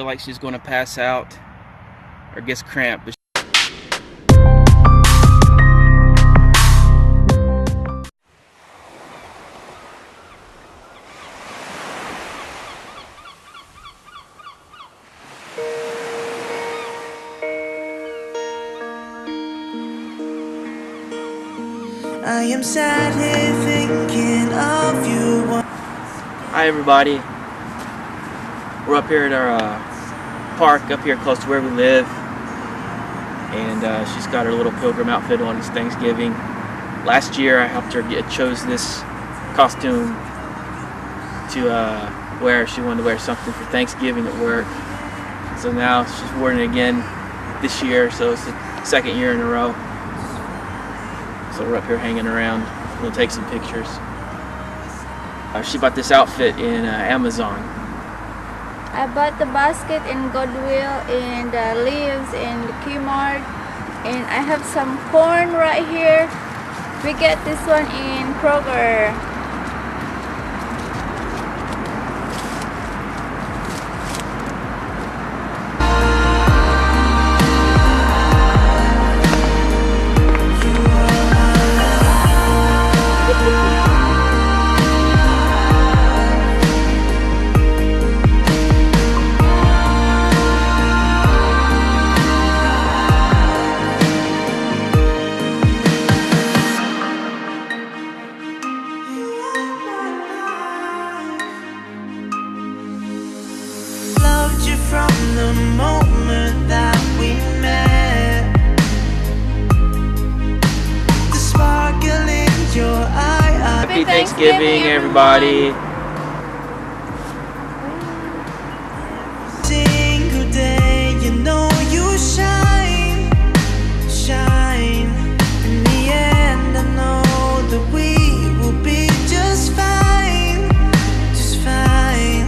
like she's going to pass out or gets cramped. But I am sad here thinking of you. hi everybody, we're up here at our park up here close to where we live, and she's got her little pilgrim outfit on. It's Thanksgiving. Last year I helped her chose this costume to wear. She wanted to wear something for Thanksgiving at work, so now she's wearing it again this year, so it's the second year in a row. So we're up here hanging around. We'll take some pictures. She bought this outfit in Amazon. I bought the basket in Goodwill and leaves in Kmart, and I have some corn right here. We get this one in Kroger. From the moment that we met, the sparkle in your eye. Happy Thanksgiving, everybody. Single day, you know you shine, shine. In the end, I know that we will be just fine, just fine.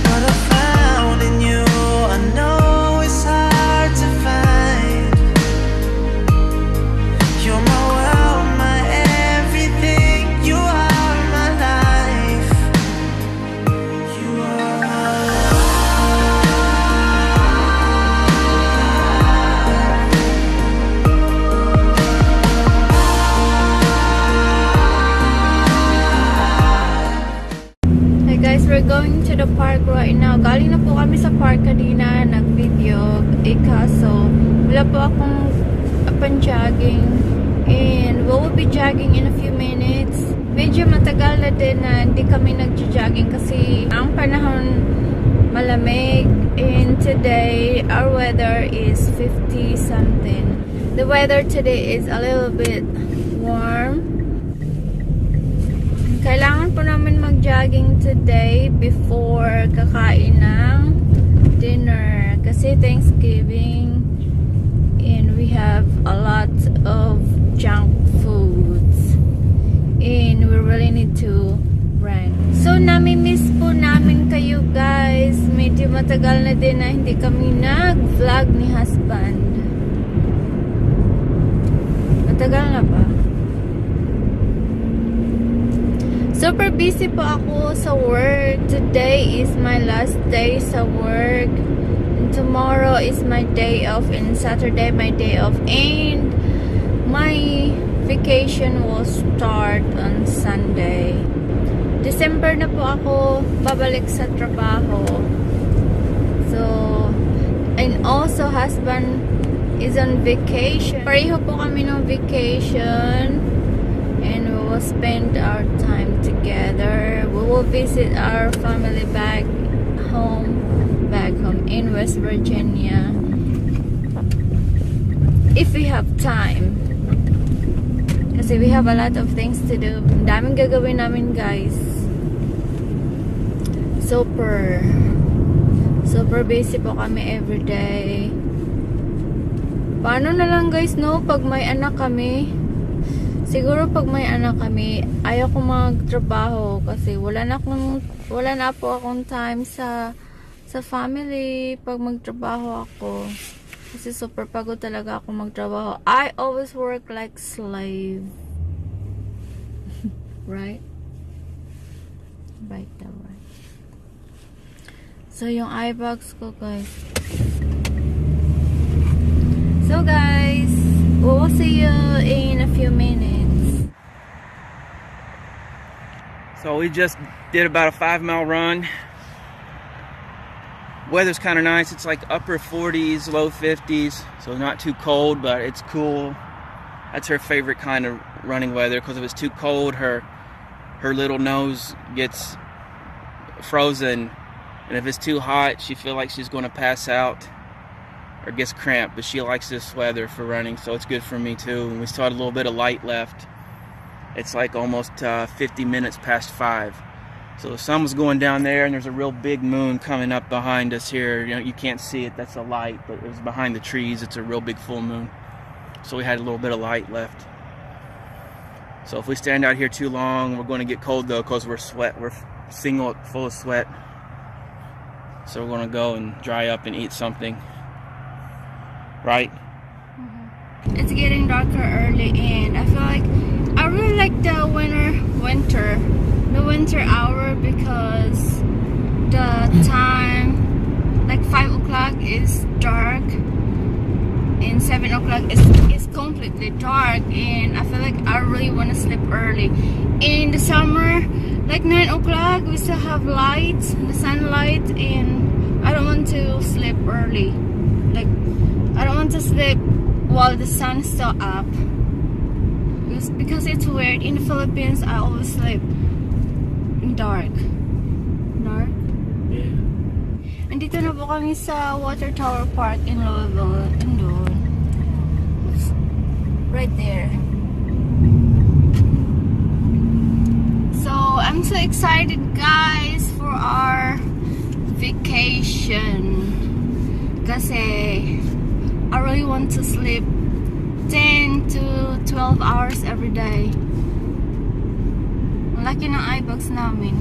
What I found in you, I know it's hard to find. You're my world, my everything. You are my life. You are Hey guys, we're going to the park right now. Galing na po kami sa park kanina, nag-video. Kaso, wala po akong pan-jogging. And we will be jogging in a few minutes. Medyo matagal na din na hindi kami nag-jogging kasi ang panahon malamig. And today, our weather is 50 something. The weather today is a little bit warm. Kailangan po namin mag-jogging today before kakain ng dinner. Kasi Thanksgiving and we have a lot of junk foods. And we really need to run. So, nami-miss po namin kayo guys. Medyo matagal na din na hindi kami nag-vlog ni husband. Matagal na pa. Super busy po ako sa work. Today is my last day sa work. And tomorrow is my day off. And Saturday my day off. And my vacation will start on Sunday. December na po ako babalik sa trabaho. So, and also husband is on vacation. Pareho po kami ng vacation. And we will spend our time together. We will visit our family back home in West Virginia if we have time. Kasi we have a lot of things to do. Daming gagawin namin guys. Super busy po kami everyday. Paano na lang guys no pag may anak kami? Siguro pag may anak kami, ayaw ko magtrabaho kasi wala na po akong time sa family pag magtrabaho ako. Kasi super pagod talaga ako magtrabaho. I always work like slave. Right? Right. So, yung eye bags ko, guys. So, guys, we'll see you in a few minutes. So we just did about a 5-mile run. Weather's kind of nice. It's like upper 40s, low 50s. So not too cold, but it's cool. That's her favorite kind of running weather, because if it's too cold, her little nose gets frozen. And if it's too hot, she feels like she's going to pass out or gets cramped. But she likes this weather for running, so it's good for me too. And we still had a little bit of light left. It's like almost 50 minutes past 5. So the sun was going down there, and there's a real big moon coming up behind us here. You know, you can't see it, that's a light, but it was behind the trees. It's a real big full moon. So we had a little bit of light left. So if we stand out here too long, we're going to get cold though, because we're full of sweat. So we're going to go and dry up and eat something. Right? It's getting darker early, and I feel like I really like the winter hour, because the time, like 5 o'clock is dark and 7 o'clock is completely dark, and I feel like I really want to sleep early. In the summer, like 9 o'clock, we still have lights, the sunlight, and I don't want to sleep early. Like, I don't want to sleep while the sun is still up. Because it's weird. In the Philippines, I always sleep in dark. Dark? Yeah. Andito na po kami sa Water Tower Park in Louisville. And doon. Right there. So, I'm so excited, guys, for our vacation. Kasi I really want to sleep 10 to 12 hours every day. Malaki ng eye bags namin.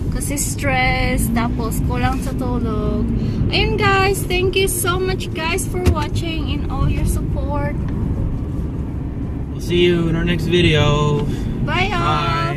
Kasi stress, tapos kulang sa tulog. Ayun, guys, thank you so much, guys, for watching and all your support. We'll see you in our next video. Bye, y'all. Bye.